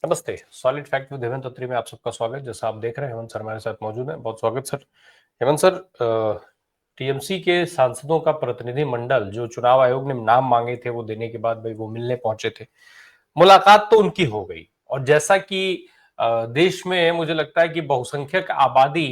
नमस्ते। Solid fact with Hemant अत्री में आप सबका स्वागत। जैसा आप देख रहे हैं हेमंत सर हमारे साथ मौजूद हैं। बहुत स्वागत सर। हेमंत सर, टीएमसी के सांसदों का प्रतिनिधि मंडल जो चुनाव आयोग ने नाम मांगे थे वो देने के बाद भाई वो मिलने पहुंचे थे। मुलाकात तो उनकी हो गई और जैसा कि देश में मुझे लगता है कि बहुसंख्यक आबादी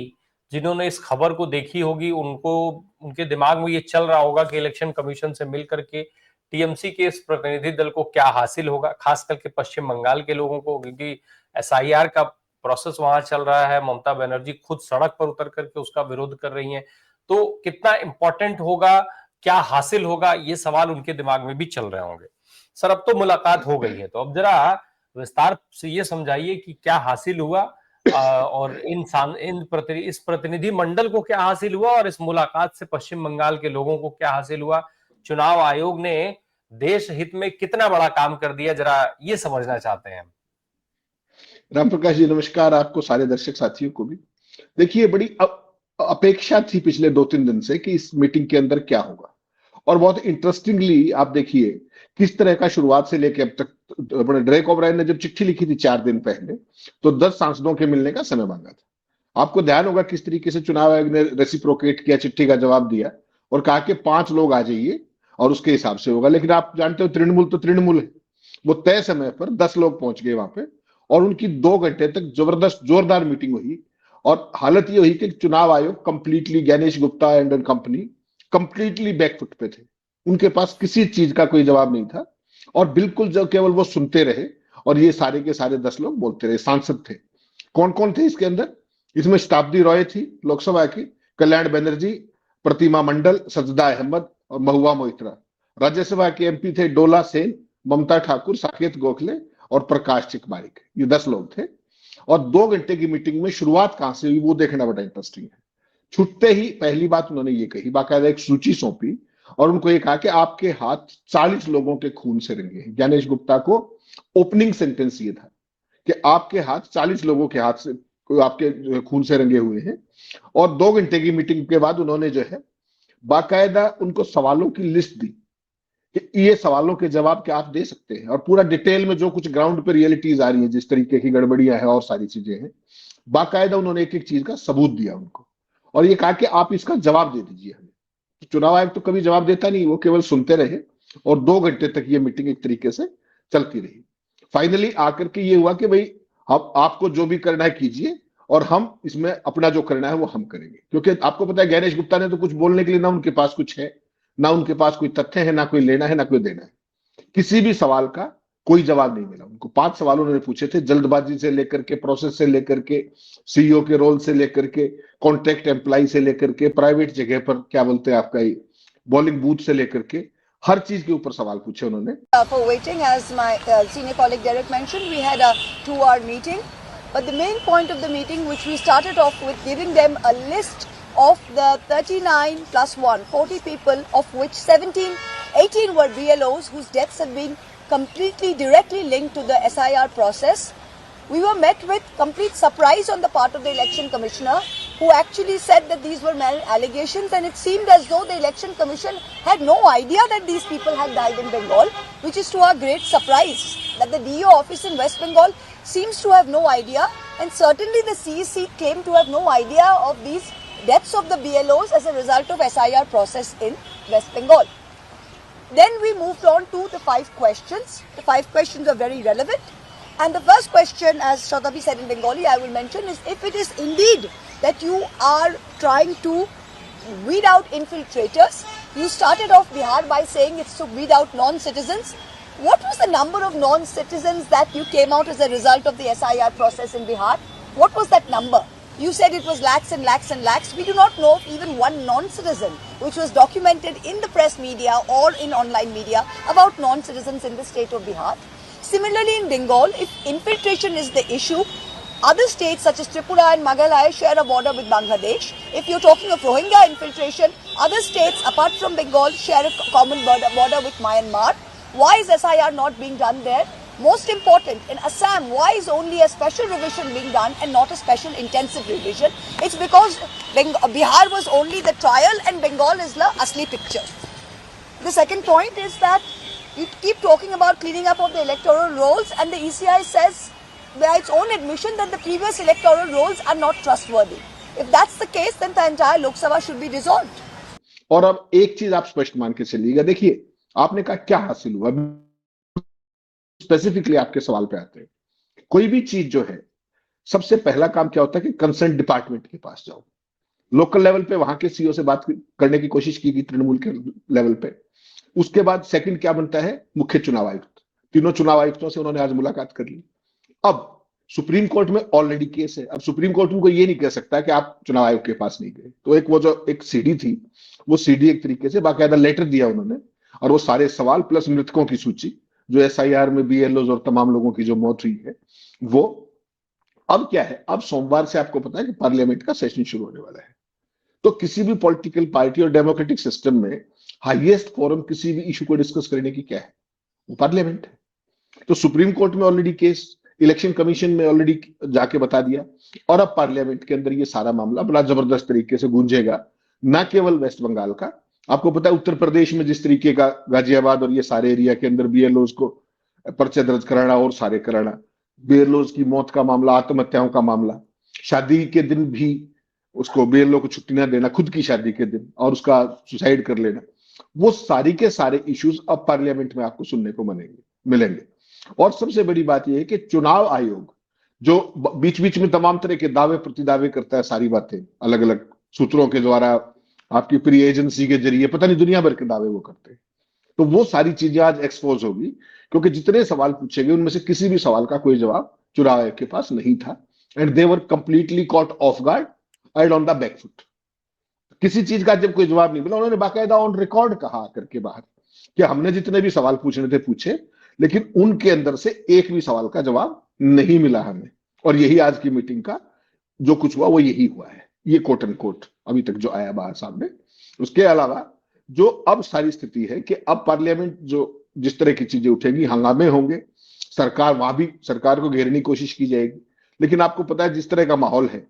जिन्होंने इस खबर को देखी होगी उनको उनके दिमाग में ये चल रहा होगा कि इलेक्शन कमीशन से मिल करके टीएमसी के इस प्रतिनिधि दल को क्या हासिल होगा, खास करके पश्चिम बंगाल के लोगों को, क्योंकि एसआईआर का प्रोसेस वहां चल रहा है। ममता बनर्जी खुद सड़क पर उतर करके उसका विरोध कर रही हैं। तो कितना इंपॉर्टेंट होगा, क्या हासिल होगा, ये सवाल उनके दिमाग में भी चल रहे होंगे। सर, अब तो मुलाकात हो गई है, तो अब जरा विस्तार से ये समझाइए कि क्या हासिल हुआ और इस प्रतिनिधि मंडल को क्या हासिल हुआ और इस मुलाकात से पश्चिम बंगाल के लोगों को क्या हासिल हुआ। चुनाव आयोग ने देश हित में कितना बड़ा काम कर दिया, जरा ये समझना चाहते हैं हम। राम प्रकाश जी नमस्कार, आपको सारे दर्शक साथियों को भी। देखिए, बड़ी अपेक्षा थी पिछले 2-3 दिन से कि इस मीटिंग के अंदर क्या होगा, और बहुत इंटरेस्टिंगली आप देखिए किस तरह का शुरुआत से लेकर अब तक ड्रेक ओब्रायन ने जब चिट्ठी लिखी थी 4 दिन पहले, तो 10 सांसदों के मिलने का समय मांगा था। आपको ध्यान होगा किस तरीके से चुनाव आयोग ने रेसिप्रोकेट किया, चिट्ठी का जवाब दिया और कहा कि 5 लोग आ जाइए और उसके हिसाब से होगा। लेकिन आप जानते हो तृणमूल तो तृणमूल है, वो तय समय पर 10 लोग पहुंच गए वहां पे और उनकी 2 घंटे तक जबरदस्त जोरदार मीटिंग हुई। और हालत ये हुई कि चुनाव आयोग completely, Gyanesh Gupta and company completely back foot पे थे। उनके पास किसी चीज का कोई जवाब नहीं था और बिल्कुल जब केवल वो सुनते रहे और ये सारे के सारे 10 लोग बोलते रहे। सांसद थे, कौन कौन थे इसके अंदर? इसमें शताब्दी रॉय थी लोकसभा की, कल्याण बनर्जी, प्रतिमा मंडल, सजदा अहमद और महुआ मोइत्रा। राज्यसभा के एमपी थे डोला सेन, ममता ठाकुर, साकेत गोखले और प्रकाश चिकमारिक। ये 10 लोग थे और 2 घंटे की मीटिंग में शुरुआत कहां से हुई वो देखना बड़ा इंटरेस्टिंग है। छुट्टे ही पहली बात उन्होंने ये कही, बाकायदा एक सूची सौंपी और उनको ये कहा कि आपके हाथ 40 लोगों के खून से रंगे हैं। ज्ञानेश गुप्ता को ओपनिंग सेंटेंस ये था कि आपके हाथ 40 लोगों के हाथ से, आपके खून से रंगे हुए हैं। और 2 घंटे की मीटिंग के बाद उन्होंने जो है बाकायदा उनको सवालों की लिस्ट दी कि ये सवालों के जवाब क्या आप दे सकते हैं, और पूरा डिटेल में जो कुछ ग्राउंड पे रियलिटीज आ रही है, जिस तरीके की गड़बड़ियां हैं और सारी चीजें हैं, बाकायदा उन्होंने एक एक चीज का सबूत दिया उनको और ये कहा कि आप इसका जवाब दे दीजिए हमें। तो चुनाव आयोग तो कभी जवाब देता नहीं, वो केवल सुनते रहे और 2 घंटे तक ये मीटिंग एक तरीके से चलती रही। फाइनली आकर के ये हुआ कि भाई अब आपको जो भी करना है कीजिए और हम इसमें अपना जो करना है वो हम करेंगे। क्योंकि आपको पता है ज्ञानेश गुप्ता ने तो कुछ बोलने के लिए ना उनके पास कुछ है, ना उनके पास कोई तथ्य है, ना कोई लेना है ना कोई देना है। किसी भी सवाल का कोई जवाब नहीं मिला उनको। 5 सवाल उन्होंने पूछे थे, जल्दबाजी से लेकर के, प्रोसेस से लेकर के, सीईओ के रोल से लेकर के, कॉन्ट्रैक्ट एम्प्लॉय से लेकर के, प्राइवेट जगह पर क्या बोलते हैं आपका बॉलिंग बूथ से लेकर के, हर चीज के ऊपर सवाल पूछे उन्होंने। For waiting, as my senior colleague Derek mentioned, we had a 2-hour meeting. But the main point of the meeting, which we started off with giving them a list of the 39 plus 1, 40 people, of which 18 were BLOs whose deaths have been completely directly linked to the SIR process. We were met with complete surprise on the part of the election commissioner, who actually said that these were allegations, and it seemed as though the election commission had no idea that these people had died in Bengal, which is to our great surprise, that the DO office in West Bengal seems to have no idea, and certainly the CEC claimed to have no idea of these deaths of the BLOs as a result of SIR process in West Bengal. Then we moved on to the 5 questions. The 5 questions are very relevant. And the first question, as Shatabi said in Bengali, I will mention, is if it is indeed that you are trying to weed out infiltrators, you started off Bihar by saying it's to weed out non-citizens. What was the number of non-citizens that you came out as a result of the SIR process in Bihar? What was that number? You said it was lakhs and lakhs and lakhs. We do not know of even one non-citizen which was documented in the press media or in online media about non-citizens in the state of Bihar. Similarly, in Bengal, if infiltration is the issue, other states such as Tripura and Meghalaya share a border with Bangladesh. If you're talking of Rohingya infiltration, other states apart from Bengal share a common border with Myanmar. Why is SIR not being done there? Most important, in Assam, why is only a special revision being done and not a special intensive revision? It's because Bihar was only the trial and Bengal is the asli picture. The second point is that you keep talking about cleaning up of the electoral rolls, and the ECI says by its own admission that the previous electoral rolls are not trustworthy. If that's the case, then the entire Lok Sabha should be dissolved. और अब एक चीज आप स्पष्ट मान के चलिएगा, देखिए आपने कहा क्या हासिल हुआ, स्पेसिफिकली आपके सवाल पे आते हैं। कोई भी चीज जो है, सबसे पहला काम क्या होता है कि कंसर्न डिपार्टमेंट के पास जाओ। लोकल लेवल पे वहां के सीईओ से बात करने की कोशिश की गई, तृणमूल के लेवल पे। उसके बाद सेकंड क्या बनता है, मुख्य चुनाव आयुक्त। तीनों चुनाव आयुक्तों से उन्होंने आज मुलाकात कर ली। अब सुप्रीम कोर्ट में ऑलरेडी केस है। अब सुप्रीम कोर्ट उनको ये नहीं कह सकता कि आप चुनाव आयोग के पास नहीं गए। तो एक वो जो एक सीडी थी, वो सीडी एक तरीके से बाकायदा लेटर दिया उन्होंने, और वो सारे सवाल प्लस मृतकों की सूची जो एसआईआर में बीएलओ और तमाम लोगों की जो मौत हुई है वो। अब क्या है, अब सोमवार से आपको पता है कि पार्लियामेंट का सेशन शुरू होने वाला है। तो किसी भी पॉलिटिकल पार्टी और डेमोक्रेटिक सिस्टम में हाईएस्ट फोरम किसी भी इशू को डिस्कस करने की क्या है, वो पार्लियामेंट है। तो सुप्रीम कोर्ट में ऑलरेडी केस, इलेक्शन कमीशन में ऑलरेडी जाके बता दिया, और अब पार्लियामेंट के अंदर ये सारा मामला बड़ा जबरदस्त तरीके से गूंजेगा। ना केवल वेस्ट बंगाल का, आपको पता है उत्तर प्रदेश में जिस तरीके का गाजियाबाद और ये सारे एरिया के अंदर बीएलओज को पर्चे दर्ज कराना और सारे कराना, बीएलओज की मौत का मामला, आत्महत्याओं का मामला, शादी के दिन भी उसको बीएलओ को छुट्टी ना देना खुद की शादी के दिन, और उसका सुसाइड कर लेना, वो सारी के सारे इश्यूज अब पार्लियामेंट में आपको सुनने को मिलेंगे। और सबसे बड़ी बात यह है कि चुनाव आयोग जो बीच बीच में तमाम तरह के दावे प्रतिदावे करता है, सारी बातें अलग अलग सूत्रों के द्वारा, आपकी प्री एजेंसी के जरिए, पता नहीं दुनिया भर के दावे वो करते हैं। तो वो सारी चीजें आज एक्सपोज होगी, क्योंकि जितने सवाल पूछे गए उनमें से किसी भी सवाल का कोई जवाब चुनाव आयोग के पास नहीं था, and they were completely caught off guard and on the back foot. किसी चीज का जब कोई जवाब नहीं मिला, उन्होंने बाकायदा ऑन रिकॉर्ड कहा करके बाहर कि हमने जितने भी सवाल पूछने थे पूछे, लेकिन उनके अंदर से एक भी सवाल का जवाब नहीं मिला हमें। और यही आज की मीटिंग का जो कुछ हुआ वो यही हुआ है, ये कोट एंड कोट अभी तक जो आया बाहर सामने। उसके अलावा जो अब सारी स्थिति है कि अब पार्लियामेंट जो जिस तरह की चीजें उठेंगी, हंगामे होंगे, सरकार वहां भी सरकार को घेरने की कोशिश की जाएगी। लेकिन आपको पता है जिस तरह का माहौल है,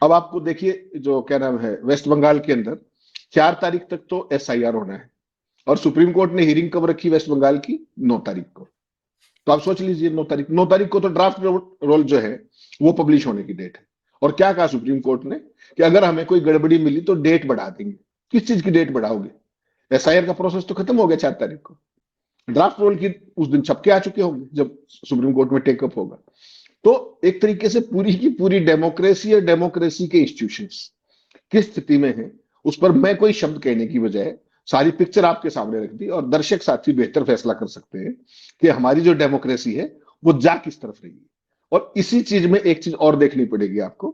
अब आपको देखिए जो क्या नाम है, वेस्ट बंगाल के अंदर 4 तारीख तक तो एसआईआर होना है, और सुप्रीम कोर्ट ने हियरिंग कब रखी वेस्ट बंगाल की, 9 तारीख को। तो आप सोच लीजिए 9 तारीख को तो ड्राफ्ट रोल जो है वो पब्लिश होने की डेट है। और क्या कहा सुप्रीम कोर्ट ने कि अगर हमें कोई गड़बड़ी मिली तो डेट बढ़ा देंगे। किस चीज की डेट बढ़ाओगे, एसआईआर का प्रोसेस तो खत्म हो गया 4 तारीख को, ड्राफ्ट रोल की उस दिन छपके आ चुके होंगे जब सुप्रीम कोर्ट में टेकअप होगा। तो एक तरीके से पूरी की पूरी डेमोक्रेसी और डेमोक्रेसी के इंस्टीट्यूशंस किस स्थिति में है, उस पर मैं कोई शब्द कहने की बजाय सारी पिक्चर आपके सामने रख दी, और दर्शक साथी बेहतर फैसला कर सकते हैं कि हमारी जो डेमोक्रेसी है वो जा किस तरफ रही है। और इसी चीज में एक चीज और देखनी पड़ेगी आपको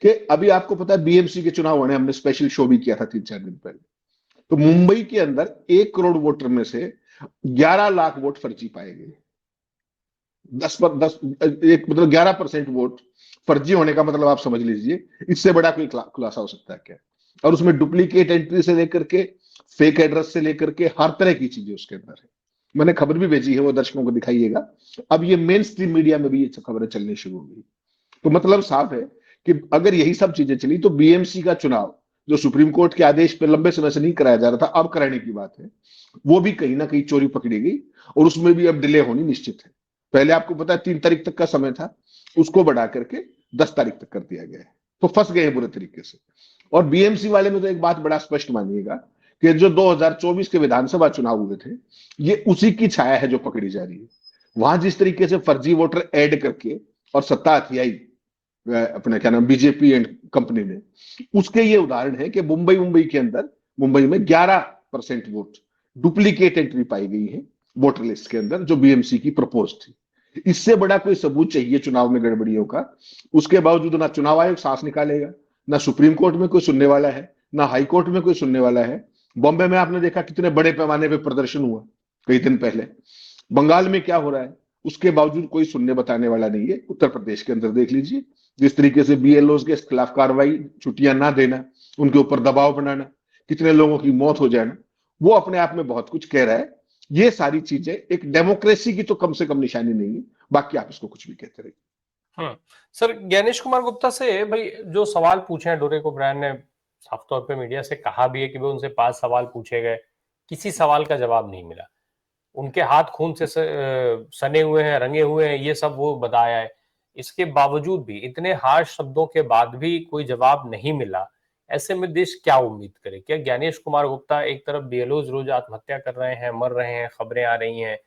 कि अभी आपको पता है बीएमसी के चुनाव होने, हमने स्पेशल शो भी किया था 3-4 दिन पहले। तो मुंबई के अंदर 1 करोड़ वोटर में से 11 लाख वोट फर्जी पाए गए। 11% वोट फर्जी होने का मतलब आप समझ लीजिए, इससे बड़ा कोई खुलासा हो सकता है क्या। और उसमें डुप्लीकेट एंट्री से लेकर के फेक एड्रेस से लेकर के हर तरह की चीजें उसके अंदर है। मैंने खबर भी भेजी है, वो दर्शकों को दिखाइएगा। अब ये मेन स्ट्रीम मीडिया में भी ये खबरें चलनी शुरू हो गई। तो मतलब साफ है कि अगर यही सब चीजें चली तो बीएमसी का चुनाव जो सुप्रीम कोर्ट के आदेश पर लंबे समय से नहीं कराया जा रहा था, अब कराने की बात है, वो भी कहीं ना कहीं चोरी पकड़ी गई, और उसमें भी अब डिले होनी निश्चित है। पहले आपको पता है 3 तारीख तक का समय था, उसको बढ़ा करके 10 तारीख तक कर दिया गया है। तो फंस गए हैं बुरे तरीके से। और बीएमसी वाले में तो एक बात बड़ा स्पष्ट मानिएगा कि जो 2024 के विधानसभा चुनाव हुए थे, ये उसी की छाया है जो पकड़ी जा रही है। वहां जिस तरीके से फर्जी वोटर ऐड करके और सत्ता हथियाई अपने क्या नाम बीजेपी एंड कंपनी ने, उसके ये उदाहरण है कि मुंबई के अंदर, मुंबई में 11% वोट डुप्लीकेट एंट्री पाई गई है वोटर लिस्ट के अंदर जो बीएमसी की प्रपोज थी। इससे बड़ा कोई सबूत चाहिए चुनाव में गड़बड़ियों का, उसके बावजूद ना चुनाव आयोग सांस निकालेगा, ना सुप्रीम कोर्ट में कोई सुनने वाला है, ना हाई कोर्ट में कोई सुनने वाला है। बॉम्बे में आपने देखा कितने बड़े पैमाने पर प्रदर्शन हुआ कई दिन पहले। बंगाल में क्या हो रहा है, उसके बावजूद कोई सुनने बताने वाला नहीं है। उत्तर प्रदेश के अंदर देख लीजिए, जिस तरीके से बीएलओ के खिलाफ कार्रवाई, छुट्टियां ना देना, उनके ऊपर दबाव बनाना, कितने लोगों की मौत हो जाना, वो अपने आप में बहुत कुछ कह रहा है। ये सारी चीजें एक डेमोक्रेसी की तो कम से कम निशानी नहीं है, बाकी आप इसको कुछ भी कहते रहिए। सर, ज्ञानेश कुमार गुप्ता से भाई जो सवाल पूछे हैं, डोरेक ओब्रायन ने साफ तौर पे मीडिया से कहा भी है कि वो उनसे 5 सवाल पूछे गए, किसी सवाल का जवाब नहीं मिला। उनके हाथ खून से सने हुए हैं, रंगे हुए हैं, ये सब वो बताया है। इसके बावजूद भी, इतने हार्श शब्दों के बाद भी कोई जवाब नहीं मिला। ऐसे में देश क्या उम्मीद करे? क्या ज्ञानेश कुमार गुप्ता एक तरफ बीएलओज रोज आत्महत्या कर रहे हैं, मर रहे हैं, खबरें आ रही हैं,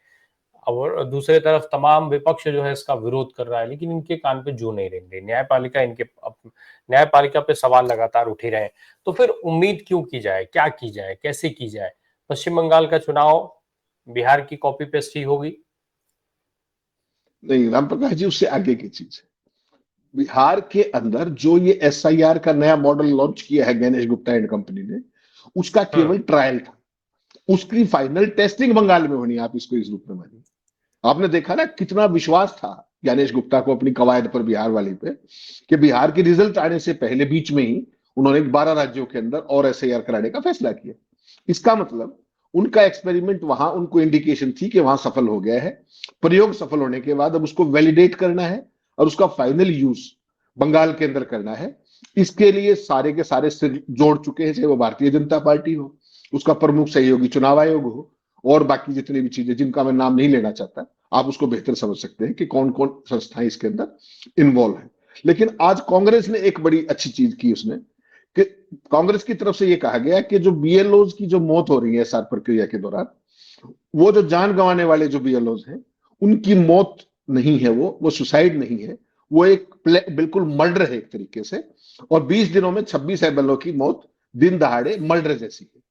और दूसरे तरफ तमाम विपक्ष जो है इसका विरोध कर रहा है, लेकिन इनके कान पे जू नहीं रेंग रही। न्यायपालिका पे सवाल लगातार उठ ही रहे हैं। तो फिर उम्मीद क्यों की जाए, क्या की जाए, कैसे की जाए? पश्चिम बंगाल का चुनाव बिहार की कॉपी पेस्ट ही होगी? नहीं राम प्रकाश जी, उससे आगे की चीज है। बिहार के अंदर जो ये एसआईआर का नया मॉडल लॉन्च किया है गणेश गुप्ता एंड कंपनी ने, उसका केवल ट्रायल था। उसकी फाइनल टेस्टिंग बंगाल में होनी, आप इसको इस रूप में मानिए। आपने देखा ना कितना विश्वास था ज्ञानेश गुप्ता को अपनी कवायद पर बिहार वाली पे, कि बिहार के रिजल्ट आने से पहले बीच में ही उन्होंने 12 राज्यों के अंदर और एसआईआर कराने का फैसला किया। इसका मतलब उनका एक्सपेरिमेंट वहां, उनको इंडिकेशन थी कि वहां सफल हो गया है। प्रयोग सफल होने के बाद अब उसको वैलिडेट करना है और उसका फाइनल यूज बंगाल के अंदर करना है। इसके लिए सारे के सारे सिर जोड़ चुके हैं, चाहे वो भारतीय जनता पार्टी हो, उसका प्रमुख सहयोगी चुनाव आयोग हो, और बाकी जितनी भी चीजें जिनका मैं नाम नहीं लेना चाहता, आप उसको बेहतर समझ सकते हैं कि कौन कौन संस्थाएं इसके अंदर इन्वॉल्व है। लेकिन आज कांग्रेस ने एक बड़ी अच्छी चीज की उसने, कि कांग्रेस की तरफ से यह कहा गया कि जो बीएलओज की जो मौत हो रही है एसआर प्रक्रिया के दौरान, वो जो जान गंवाने वाले जो बीएलओज हैं, उनकी मौत नहीं है, वो सुसाइड नहीं है, वो एक बिल्कुल मर्डर है एक तरीके से। और 20 दिनों में 26 एमएलओ की मौत दिन दहाड़े मर्डर जैसी है।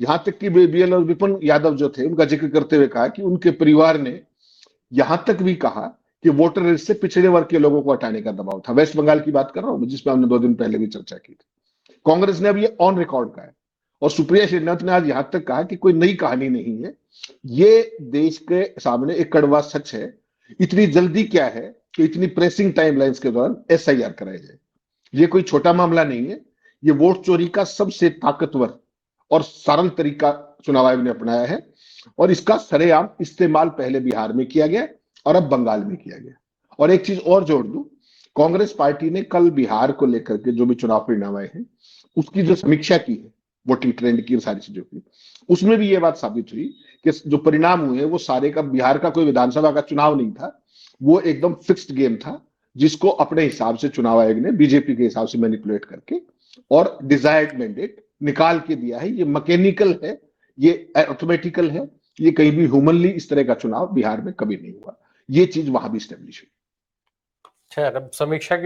यहां तक कि बीएलओ विपिन यादव जो थे, उनका जिक्र करते हुए कहा कि उनके परिवार ने यहां तक भी कहा कि वोटर लिस्ट से पिछड़े वर्ग के लोगों को हटाने का दबाव था। वेस्ट बंगाल की बात कर रहा हूं, जिसमें हमने 2 दिन पहले भी चर्चा की थी। कांग्रेस ने अब ये ऑन रिकॉर्ड कहा है, और सुप्रिया श्रीनाथ ने आज यहां तक कहा कि कोई नई कहानी नहीं है, ये देश के सामने एक कड़वा सच है। इतनी जल्दी क्या है कि इतनी प्रेसिंग टाइमलाइंस के दौरान एसआईआर कराया जाए? ये कोई छोटा मामला नहीं है। ये वोट चोरी का सबसे ताकतवर और सरल तरीका चुनाव आयोग ने अपनाया है, और इसका सरेआम इस्तेमाल पहले बिहार में किया गया और अब बंगाल में किया गया। और एक चीज और जोड़ दूं, कांग्रेस पार्टी ने कल बिहार को लेकर के जो भी चुनाव परिणाम आए हैं, उसकी जो समीक्षा की है, वोटिंग ट्रेंड की, सारी चीजों की, उसमें भी ये बात साबित हुई कि जो परिणाम हुए वो सारे का, बिहार का कोई विधानसभा का चुनाव नहीं था, वो एकदम फिक्स्ड गेम था, जिसको अपने हिसाब से चुनाव आयोग ने बीजेपी के हिसाब से मैनिपुलेट करके और डिजायर्ड मैंडेट निकाल के दिया है। ये मैकेनिकल है, ये ऑटोमेटिकल है, ये कहीं भी ह्यूमनली इस तरह का चुनाव बिहार में कभी नहीं हुआ। ये चीज वहां भी स्टेब्लिश हुई। खैर, अब समीक्षा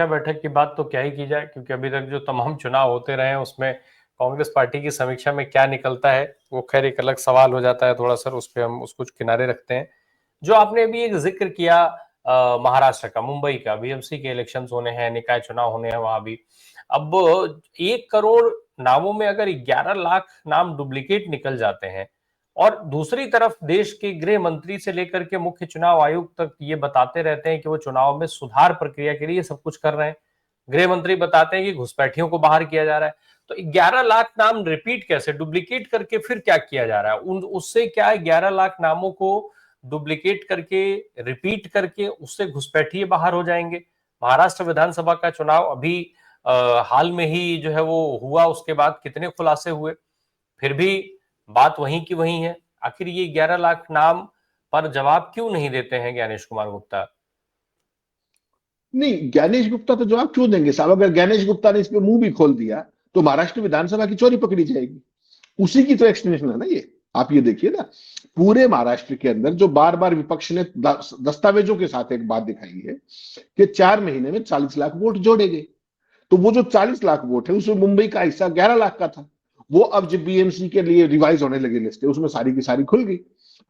बैठक की बात तो क्या ही की जाए, क्योंकि अभी तक जो तमाम चुनाव होते रहे हैं उसमें कांग्रेस पार्टी की समीक्षा में क्या निकलता है वो खैर एक अलग सवाल हो जाता है थोड़ा सा, उस पर हम उसको किनारे रखते हैं। जो आपने अभी एक जिक्र किया महाराष्ट्र का, मुंबई का, बीएमसी के इलेक्शंस होने हैं, निकाय चुनाव होने हैं वहां भी। अब 1 करोड़ नामों में अगर 11 लाख नाम डुप्लीकेट निकल जाते हैं, और दूसरी तरफ देश के गृह मंत्री से लेकर के मुख्य चुनाव आयुक्त तक ये बताते रहते हैं कि वो चुनाव में सुधार प्रक्रिया के लिए सब कुछ कर रहे हैं, गृह मंत्री बताते हैं कि घुसपैठियों को बाहर किया जा रहा है, तो 11 लाख नाम रिपीट कैसे, डुप्लीकेट करके फिर क्या किया जा रहा है? उससे क्या है, 11 लाख नामों को डुप्लीकेट करके, रिपीट करके, उससे घुसपैठिए बाहर हो जाएंगे? महाराष्ट्र विधानसभा का चुनाव अभी हाल में ही जो है वो हुआ, उसके बाद कितने खुलासे हुए, फिर भी बात वहीं की वहीं है। आखिर ये 11 लाख नाम पर जवाब क्यों नहीं देते हैं ज्ञानेश कुमार गुप्ता? नहीं, ज्ञानेश गुप्ता तो जवाब क्यों देंगे साहब? अगर ज्ञानेश गुप्ता ने इस पे मुंह भी खोल दिया तो महाराष्ट्र विधानसभा की चोरी पकड़ी जाएगी। उसी की तो एक्सप्लेनेशन है ना ये। आप ये देखिए ना, पूरे महाराष्ट्र के अंदर जो बार बार विपक्ष ने दस्तावेजों के साथ एक बात दिखाई है कि 4 महीने में 40 लाख वोट जोड़े गए। तो वो जो 40 लाख वोट है उसमें मुंबई का हिस्सा 11 लाख का था। वो अब जब बीएमसी के लिए रिवाइज होने लगी लिस्ट, उसमें सारी की सारी खुल गई।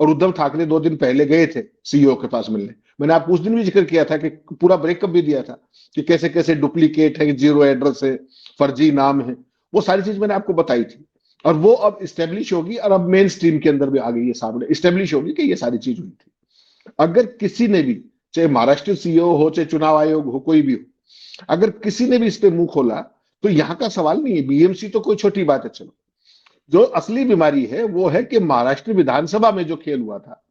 और उद्धव ठाकरे 2 दिन पहले गए थे सीईओ के पास मिलने। मैंने आपको उस दिन भी जिक्र किया था कि पूरा ब्रेकअप भी दिया था कि कैसे कैसे डुप्लीकेट है, जीरो एड्रेस है, फर्जी नाम है, वो सारी चीज मैंने आपको बताई थी। और वो अब स्टेब्लिश होगी, और अब मेन स्ट्रीम के अंदर भी आ गई है सामने, स्टेब्लिश होगी कि ये सारी चीज हुई थी। अगर किसी ने भी, चाहे महाराष्ट्र सीईओ हो, चाहे चुनाव आयोग हो, कोई भी हो, अगर किसी ने भी इस पे मुंह खोला तो यहां का सवाल नहीं है। बीएमसी तो कोई छोटी बात है, चलो। जो असली बीमारी है वो है कि महाराष्ट्र विधानसभा में जो खेल हुआ था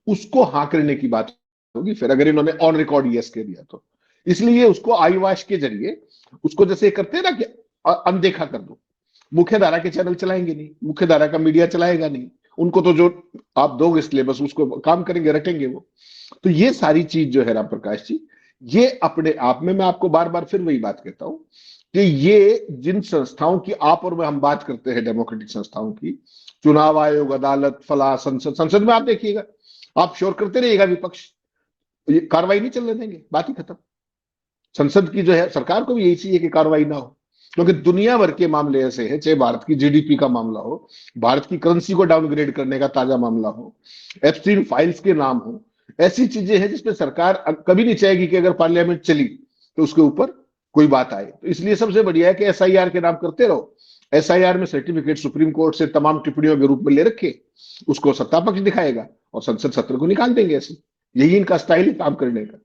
उसको हाँ करने की बात होगी फिर, अगर इन्होंने ऑन रिकॉर्ड यस कह दिया तो। इसलिए उसको आईवाश के जरिए, उसको जैसे करते हैं ना कि अनदेखा कर दो। मुख्य धारा के चैनल चलाएंगे नहीं, मुख्य धारा का मीडिया चलाएगा नहीं, उनको तो जो आप दोगे सिलेबस उसको काम करेंगे, रटेंगे वो। तो ये सारी चीज जो है राम प्रकाश जी, ये अपने आप में, मैं आपको बार बार फिर वही बात कहता हूं कि ये जिन संस्थाओं की आप और मैं हम बात करते हैं, डेमोक्रेटिक संस्थाओं की, चुनाव आयोग, अदालत, फला, संसद में आप देखिएगा, आप शोर करते रहिएगा, विपक्ष ये कार्रवाई नहीं चलने देंगे, बात ही खत्म। संसद की जो है, सरकार को भी यही चाहिए कि कार्रवाई ना हो, क्योंकि दुनिया भर के मामले ऐसे हैं, चाहे भारत की जीडीपी का मामला हो, भारत की करेंसी को डाउनग्रेड करने का ताजा मामला हो, एप्स्टीन फाइल्स के नाम हो, ऐसी चीजें हैं जिसपे सरकार कभी नहीं चाहेगी कि अगर पार्लियामेंट चली तो उसके ऊपर कोई बात आए। तो इसलिए सबसे बढ़िया है कि एसआईआर के नाम करते रहो। एसआईआर में सर्टिफिकेट सुप्रीम कोर्ट से तमाम टिप्पणियों के रूप में ले रखे, उसको सत्ता पक्ष दिखाएगा और संसद सत्र को निकाल देंगे। ऐसे यही इनका स्टाइल है काम करने का।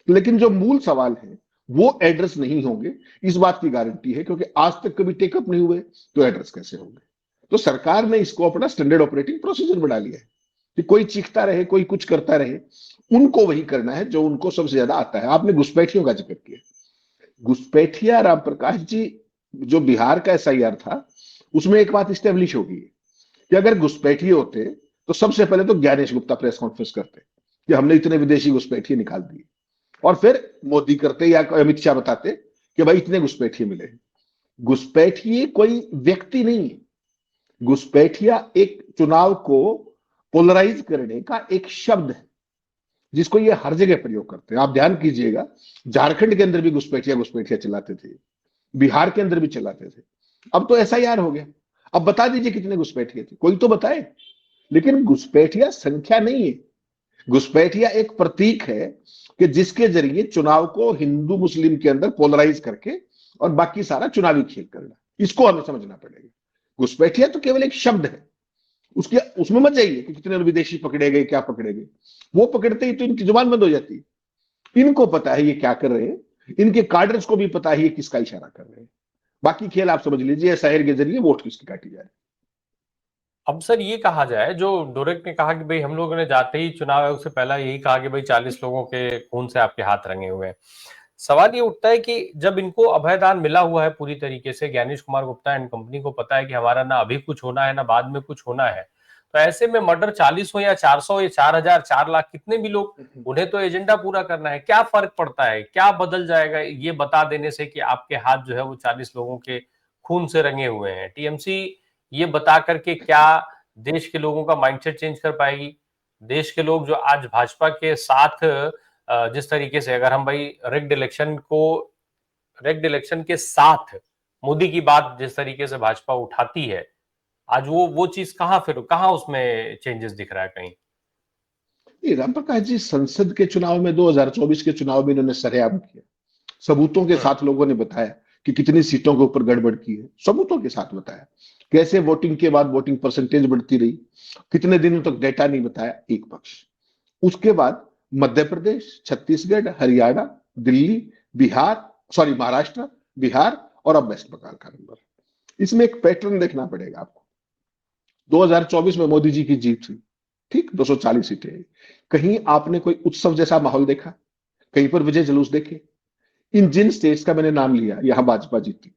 लेकिन जो मूल सवाल है वो एड्रेस नहीं होंगे, इस बात की गारंटी है, क्योंकि आज तक कभी टेकअप नहीं हुए तो एड्रेस कैसे होंगे। तो सरकार ने इसको अपना स्टैंडर्ड ऑपरेटिंग प्रोसीजर बना लिया है कि कोई चीखता रहे, कोई कुछ करता रहे, उनको वही करना है जो उनको सबसे ज्यादा आता है। आपने घुसपैठियों का जिक्र किया, घुसपैठिया राम प्रकाश जी, जो बिहार का एसआईआर था उसमें एक बात स्टेब्लिश होगी कि अगर घुसपैठिए होते तो सबसे पहले तो ज्ञानेश गुप्ता प्रेस कॉन्फ्रेंस करते कि हमने इतने विदेशी घुसपैठिए निकाल दिए, और फिर मोदी करते या अमित शाह बताते कि भाई इतने घुसपैठिए मिले। घुसपैठिए कोई व्यक्ति नहीं है, घुसपैठिया एक चुनाव को पोलराइज करने का एक शब्द है जिसको ये हर जगह प्रयोग करते हैं। आप ध्यान कीजिएगा, झारखंड के अंदर भी घुसपैठिया घुसपैठिया चलाते थे, बिहार के अंदर भी चलाते थे। अब तो एसआईआर हो गया, अब बता दीजिए कितने घुसपैठिए थे, कोई तो बताए। लेकिन घुसपैठिया संख्या नहीं है, घुसपैठिया एक प्रतीक है कि जिसके जरिए चुनाव को हिंदू मुस्लिम के अंदर पोलराइज करके और बाकी सारा चुनावी खेल करना, इसको हमें समझना पड़ेगा। घुसपैठिया तो केवल एक शब्द है, उसके उसमें मत जाइए कि कितने विदेशी पकड़े गए, क्या पकड़े गए। वो पकड़ते ही तो इनकी जुबान बंद हो जाती है। इनको पता है ये क्या कर रहे हैं, इनके कार्डर्स को भी पता है ये किसका इशारा कर रहे हैं। बाकी खेल आप समझ लीजिए, शहर के जरिए वोट किसकी काटी जा रही है। अब सर ये कहा जाए, जो डोरेक ने कहा कि भाई हम लोगों ने जाते ही चुनाव आयोग से पहला यही कहा कि भाई 40 लोगों के खून से आपके हाथ रंगे हुए हैं। सवाल ये उठता है कि जब इनको अभयदान मिला हुआ है पूरी तरीके से, ज्ञानेश कुमार गुप्ता एंड कंपनी को पता है कि हमारा ना अभी कुछ होना है ना बाद में कुछ होना है, तो ऐसे में मर्डर 40 हो या 400 या 4000 4 लाख, कितने भी लोग, उन्हें तो एजेंडा पूरा करना है। क्या फर्क पड़ता है, क्या बदल जाएगा ये बता देने से कि आपके हाथ जो है वो 40 लोगों के खून से रंगे हुए हैं? टीएमसी ये बता करके क्या देश के लोगों का माइंडसेट चेंज कर पाएगी? देश के लोग जो आज भाजपा के साथ जिस तरीके से, अगर हम भाई रेग्ड इलेक्शन के साथ मोदी की बात जिस तरीके से भाजपा उठाती है, आज वो चीज कहाँ उसमें चेंजेस दिख रहा है कहीं? राम प्रकाश जी, संसद के चुनाव में 2024 के चुनाव में इन्होंने सरेआम किया, सबूतों के साथ लोगों ने बताया कि कितनी सीटों के ऊपर गड़बड़ की है, सबूतों के साथ बताया। कैसे वोटिंग के बाद वोटिंग परसेंटेज बढ़ती रही, कितने दिनों तक डेटा नहीं बताया एक पक्ष। उसके बाद मध्य प्रदेश, छत्तीसगढ़, हरियाणा, दिल्ली, महाराष्ट्र, बिहार और अब वेस्ट बंगाल का नंबर। इसमें एक पैटर्न देखना पड़ेगा आपको। 2024 में मोदी जी की जीत हुई, ठीक, 240 सीटें। कहीं आपने कोई उत्सव जैसा माहौल देखा? कहीं पर विजय जुलूस देखे? इन जिन स्टेट्स का मैंने नाम लिया, यहां भाजपा जीती,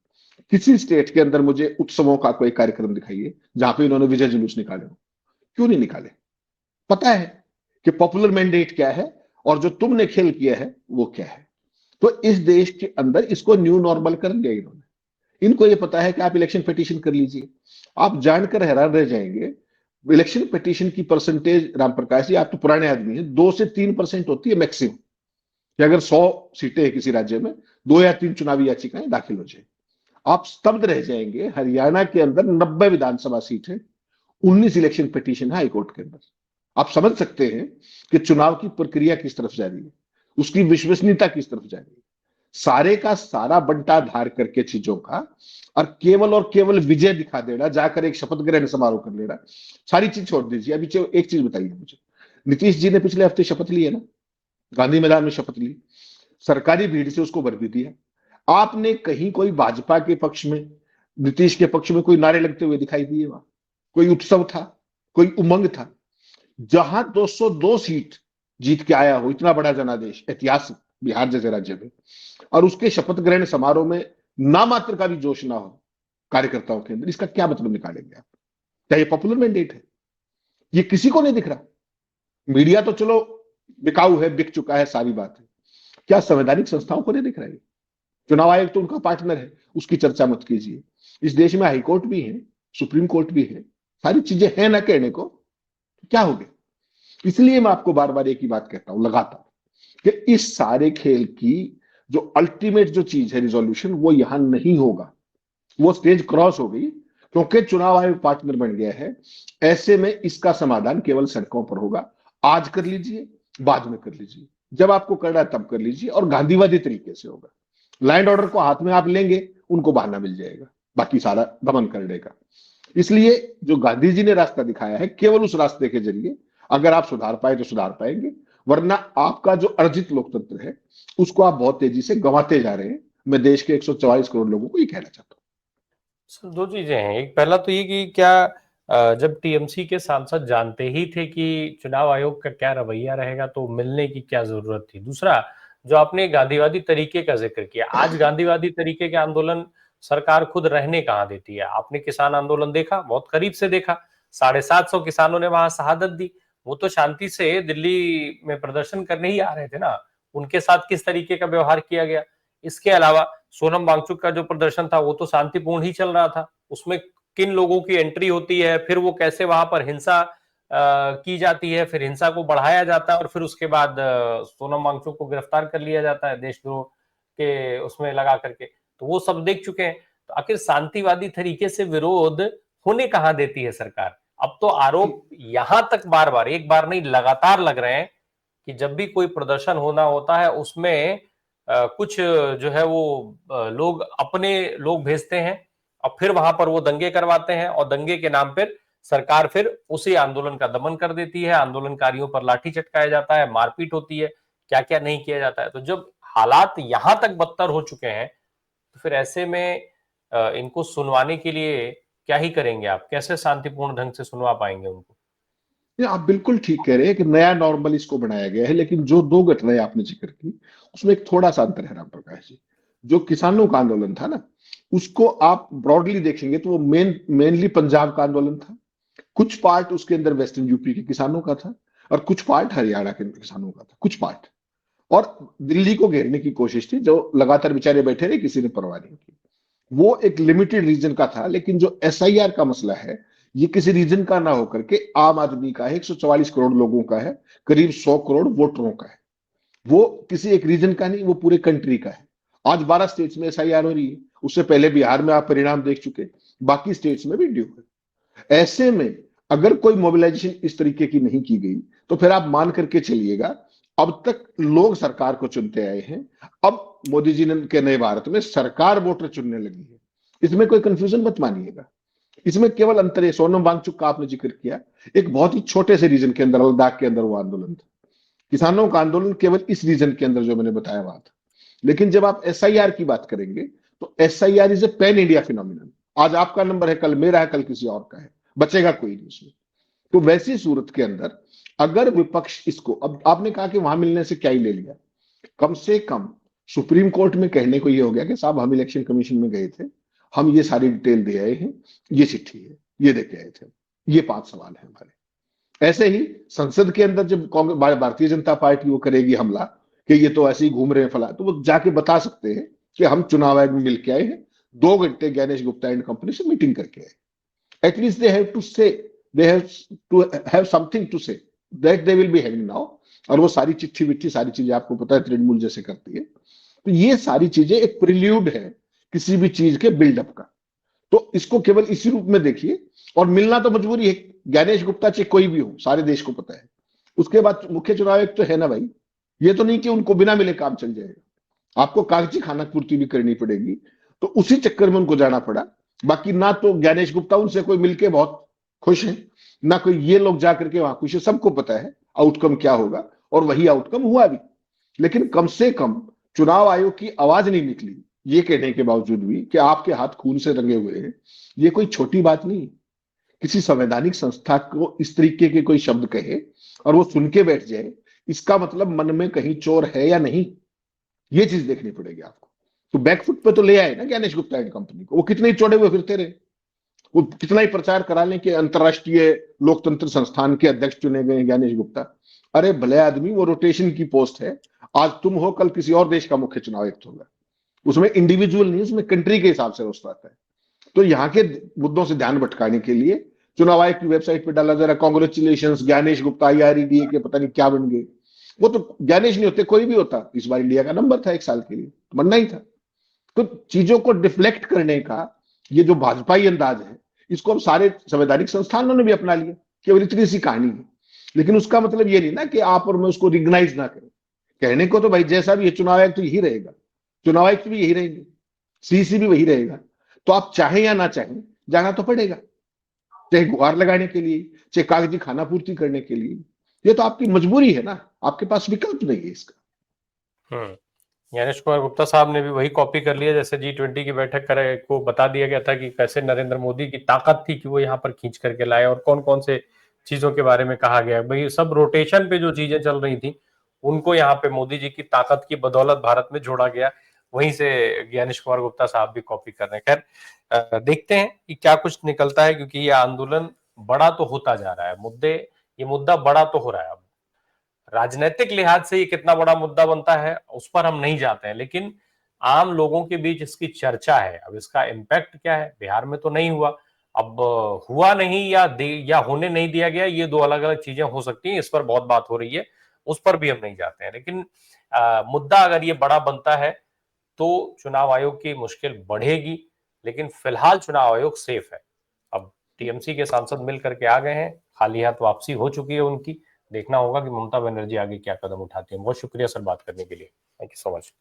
किसी स्टेट के अंदर मुझे उत्सवों का कोई कार्यक्रम दिखाइए जहां पे इन्होंने विजय जुलूस निकाले हो। क्यों नहीं निकाले? पता है कि पॉपुलर मैंडेट क्या है और जो तुमने खेल किया है वो क्या है। तो इस देश के अंदर इसको न्यू नॉर्मल कर दिया इन्होंने। इनको ये पता है कि आप इलेक्शन पिटीशन कर लीजिए, आप जानकर हैरान रह जाएंगे। इलेक्शन पिटीशन की परसेंटेज, राम प्रकाश जी आप तो पुराने आदमी हैं, 2 से 3% होती है मैक्सिमम, कि अगर 100 सीटें हैं किसी राज्य में, 2 या 3 चुनावी याचिकाएं दाखिल हो जाए। आप स्तब्ध रह जाएंगे। हरियाणा के अंदर 90 विधानसभा सीट है, 19 इलेक्शन पिटीशन है हाईकोर्ट के अंदर। आप समझ सकते हैं कि चुनाव की प्रक्रिया किस तरफ जा रही है, उसकी विश्वसनीयता किस तरफ जा रही है। सारे का सारा बंटा धार करके चीजों का और केवल विजय दिखा देना, जाकर एक शपथ ग्रहण समारोह कर लेना, सारी चीज छोड़ दीजिए। अभी एक चीज बताइए मुझे, नीतीश जी ने पिछले हफ्ते शपथ ली है ना, गांधी मैदान में शपथ ली, सरकारी भीड़ से उसको भर भी दिया। आपने कहीं कोई भाजपा के पक्ष में, नीतीश के पक्ष में कोई नारे लगते हुए दिखाई दिए? वहां कोई उत्सव था, कोई उमंग था? जहां 202 सीट जीत के आया हो इतना बड़ा जनादेश, ऐतिहासिक बिहार जैसे राज्य में, और उसके शपथ ग्रहण समारोह में ना मात्र का भी जोश ना हो कार्यकर्ताओं के अंदर, इसका क्या मतलब निकालेंगे आप? क्या ये पॉपुलर मैंडेट है? ये किसी को नहीं दिख रहा। मीडिया तो चलो बिकाऊ है, बिक चुका है, सारी बात है। क्या संवैधानिक संस्थाओं को नहीं दिख रहा है? चुनाव आयोग तो उनका पार्टनर है, उसकी चर्चा मत कीजिए। इस देश में हाईकोर्ट भी है, सुप्रीम कोर्ट भी है, सारी चीजें हैं ना कहने को, तो क्या हो गया? इसलिए मैं आपको बार बार एक ही बात कहता हूं लगातार, कि इस सारे खेल की जो अल्टीमेट जो चीज है रिजोल्यूशन, वो यहां नहीं होगा। वो स्टेज क्रॉस हो गई, क्योंकि चुनाव आयोग पार्टनर बन गया है। ऐसे में इसका समाधान केवल सड़कों पर होगा। आज कर लीजिए, बाद में कर लीजिए, जब आपको करना है तब कर लीजिए, और गांधीवादी तरीके से होगा। लैंड ऑर्डर को हाथ में आप लेंगे, उनको बहाना मिल जाएगा, बाकी सारा दमन कर देगा। इसलिए जो गांधी जी ने रास्ता दिखाया है, केवल उस रास्ते के जरिए अगर आप सुधार पाए तो सुधार पाएंगे, वरना आपका जो अर्जित लोकतंत्र है उसको आप बहुत तेजी से गंवाते जा रहे हैं। मैं देश के 144 करोड़ लोगों को ये कहना चाहता हूं। सर, दो चीजें हैं। एक, पहला तो ये कि क्या जब टीएमसी के सांसद जानते ही थे कि चुनाव आयोग का क्या रवैया रहेगा, तो मिलने की क्या जरूरत थी? दूसरा, जो आपने गांधीवादी तरीके का जिक्र किया, आज गांधीवादी तरीके के आंदोलन सरकार खुद रहने कहाँ देती है? आपने किसान आंदोलन देखा, बहुत करीब से देखा, 750 किसानों ने वहां शहादत दी। वो तो शांति से दिल्ली में प्रदर्शन करने ही आ रहे थे ना, उनके साथ किस तरीके का व्यवहार किया गया? इसके अलावा सोनम वांगचुक का जो प्रदर्शन था, वो तो शांतिपूर्ण ही चल रहा था। उसमें किन लोगों की एंट्री होती है, फिर वो कैसे वहां पर हिंसा की जाती है, फिर हिंसा को बढ़ाया जाता है, और फिर उसके बाद सोनम वांगचुक को गिरफ्तार कर लिया जाता है देशद्रोह के उसमें लगा करके। तो वो सब देख चुके हैं। तो आखिर शांतिवादी तरीके से विरोध होने कहाँ देती है सरकार? अब तो आरोप यहां तक बार बार, एक बार नहीं, लगातार लग रहे हैं कि जब भी कोई प्रदर्शन होना होता है, उसमें कुछ जो है वो लोग अपने लोग भेजते हैं, और फिर वहां पर वो दंगे करवाते हैं, और दंगे के नाम पर सरकार फिर उसी आंदोलन का दमन कर देती है। आंदोलनकारियों पर लाठी चटकाया जाता है, मारपीट होती है, क्या क्या नहीं किया जाता है। तो जब हालात यहां तक बदतर हो चुके हैं, तो फिर ऐसे में इनको सुनवाने के लिए क्या ही करेंगे आप? कैसे शांतिपूर्ण ढंग से सुनवा पाएंगे उनको? ये आप बिल्कुल ठीक कह रहे हैं कि नया नॉर्मल इसको बनाया गया है, लेकिन जो दो घटनाएं आपने जिक्र की, उसमें एक थोड़ा सा अंतर है राम प्रकाश जी। जो किसानों का आंदोलन था ना, उसको आप ब्रॉडली देखेंगे तो वो मेनली पंजाब का आंदोलन था। कुछ पार्ट उसके अंदर वेस्टर्न यूपी के किसानों का था, और कुछ पार्ट हरियाणा के किसानों का था, कुछ पार्ट। और दिल्ली को घेरने की कोशिश थी, जो लगातार बेचारे बैठे रहे, किसी ने परवाह नहीं की। वो एक लिमिटेड रीजन का था। लेकिन जो एसआईआर का मसला है, ये किसी रीजन का ना होकर के आम आदमी का है, 144 करोड़ लोगों का है, करीब 100 करोड़ वोटरों का है। वो किसी एक रीजन का नहीं, वो पूरे कंट्री का है। आज 12 स्टेट्स में एसआईआर हो रही है, उससे पहले बिहार में आप परिणाम देख चुके, बाकी स्टेट्स में भी ड्यू है। ऐसे में अगर कोई मोबिलाइजेशन इस तरीके की नहीं की गई, तो फिर आप मान करके चलिएगा, अब तक लोग सरकार को चुनते आए हैं, अब मोदी जी ने के नए भारत में सरकार वोटर चुनने लगी है। इसमें कोई कंफ्यूजन मत मानिएगा। इसमें केवल अंतर है, सोनम वांगचुक का आपने जिक्र किया, एक बहुत ही छोटे से रीजन के अंदर, लद्दाख के अंदर वो आंदोलन था। किसानों का आंदोलन केवल इस रीजन के अंदर जो मैंने बताया हुआ था। लेकिन जब आप एसआईआर की बात करेंगे, तो SIR is a pan India phenomenon. आज आपका नंबर है, कल मेरा है, कल किसी और का है, बचेगा कोई नहीं उसमें। तो वैसी सूरत के अंदर अगर विपक्ष इसको, अब आपने कहा कि वहां मिलने से क्या ही ले लिया, कम से कम सुप्रीम कोर्ट में कहने को यह हो गया कि साहब हम इलेक्शन कमीशन में गए थे, हम ये सारी डिटेल दे आए हैं, ये चिट्ठी है, ये देके आए थे, ये 5 सवाल है हमारे। ऐसे ही संसद के अंदर जब कांग्रेस भारतीय जनता पार्टी वो करेगी हमला कि ये तो ऐसे ही घूम रहे हैं फला, तो वो जाके बता सकते हैं कि हम चुनाव आयोग में मिलकर आए हैं, 2 घंटे ज्ञानेश गुप्ता एंड कंपनी से मीटिंग करके आए। At least they have to say, they have to have something to say that they will be having now. और वो सारी चिट्ठी विट्ठी सारी चीजें आपको पता है तृणमूल जैसे करती है। तो ये सारी चीजें एक प्रिल्यूड है किसी भी चीज के बिल्डअप का। तो इसको केवल इसी रूप में देखिए, और मिलना तो मजबूरी है, ज्ञानेश गुप्ता चाहे कोई भी हो, सारे देश को पता है। उसके बाद मुख्य चुनाव आयुक्त तो है ना भाई, ये तो नहीं कि उनको बिना मिले काम चल जाएगा, आपको कागजी खाना पूर्ति भी करनी पड़ेगी। तो उसी चक्कर में उनको जाना पड़ा। बाकी ना तो ज्ञानेश गुप्ता उनसे कोई मिलके बहुत खुश है, ना कोई ये लोग जाकर के वहां खुश है। सबको पता है आउटकम क्या होगा, और वही आउटकम हुआ भी। लेकिन कम से कम चुनाव आयोग की आवाज नहीं निकली, ये कहने के बावजूद भी कि आपके हाथ खून से रंगे हुए हैं। ये कोई छोटी बात नहीं। किसी संवैधानिक संस्था को इस तरीके के कोई शब्द कहे और वो सुन के बैठ जाए, इसका मतलब मन में कहीं चोर है या नहीं, ये चीज देखनी पड़ेगी आपको। तो बैकफुट पे तो ले आए ना ज्ञानेश गुप्ता एंड कंपनी को। वो कितने ही चौड़े हुए फिरते रहे, वो कितना ही प्रचार करा लें कि अंतरराष्ट्रीय लोकतंत्र संस्थान के अध्यक्ष चुने गए ज्ञानेश गुप्ता। अरे भले आदमी, वो रोटेशन की पोस्ट है। आज तुम हो, कल किसी और देश का मुख्य चुनाव आयुक्त होगा, उसमें इंडिविजुअल नहीं, उसमें कंट्री के हिसाब से रोस्टर आता है। तो यहाँ के मुद्दों से ध्यान भटकाने के लिए चुनाव आयोग की वेबसाइट पे डाला जा रहा है कॉन्ग्रेचुलेशन ज्ञानेश गुप्ता IREDA के पता नहीं क्या बन गए। वो तो ज्ञानेश नहीं होते, कोई भी होता, इस बार इंडिया का नंबर था 1 साल के लिए, बनना ही था। तो चीजों को डिफ्लेक्ट करने का ये जो भाजपाई अंदाज है, इसको अब सारे संवैधानिक संस्थानों ने भी अपना लिया। केवल इतनी सी कहानी है, लेकिन उसका मतलब ये नहीं ना कि आप और मैं उसको रिकग्नाइज ना करें। कहने को तो भाई जैसा भी है चुनाव आयोग तो यही रहेगा, चुनाव आयुक्त भी यही रहेंगे, CC भी वही रहेगा। तो आप चाहें या ना चाहें जाना तो पड़ेगा, चाहे गुहार लगाने के लिए, चाहे कागजी खाना पूर्ति करने के लिए। ये तो आपकी मजबूरी है ना, आपके पास विकल्प नहीं है इसका। ज्ञानेश कुमार गुप्ता साहब ने भी वही कॉपी कर लिया, जैसे G20 की बैठक करे को बता दिया गया था कि कैसे नरेंद्र मोदी की ताकत थी कि वो यहाँ पर खींच करके लाए और कौन कौन से चीजों के बारे में कहा गया। भाई सब रोटेशन पे जो चीजें चल रही थी उनको यहाँ पे मोदी जी की ताकत की बदौलत भारत में जोड़ा गया, वहीं से ज्ञानेश कुमार गुप्ता साहब भी कॉपी कर रहे हैं। खैर देखते हैं कि क्या कुछ निकलता है, क्योंकि ये आंदोलन बड़ा तो होता जा रहा है, ये मुद्दा बड़ा तो हो रहा है। अब राजनीतिक लिहाज से ये कितना बड़ा मुद्दा बनता है उस पर हम नहीं जाते हैं, लेकिन आम लोगों के बीच इसकी चर्चा है। अब इसका इम्पैक्ट क्या है, बिहार में तो नहीं हुआ, अब हुआ नहीं या होने नहीं दिया गया, ये दो अलग अलग चीजें हो सकती हैं, इस पर बहुत बात हो रही है, उस पर भी हम नहीं जाते हैं। लेकिन मुद्दा अगर ये बड़ा बनता है तो चुनाव आयोग की मुश्किल बढ़ेगी, लेकिन फिलहाल चुनाव आयोग सेफ है। अब TMC के सांसद मिल करके आ गए हैं, खाली हाथ वापसी हो चुकी है उनकी। देखना होगा कि ममता बनर्जी आगे क्या कदम उठाती है। बहुत शुक्रिया सर बात करने के लिए, थैंक यू सो मच।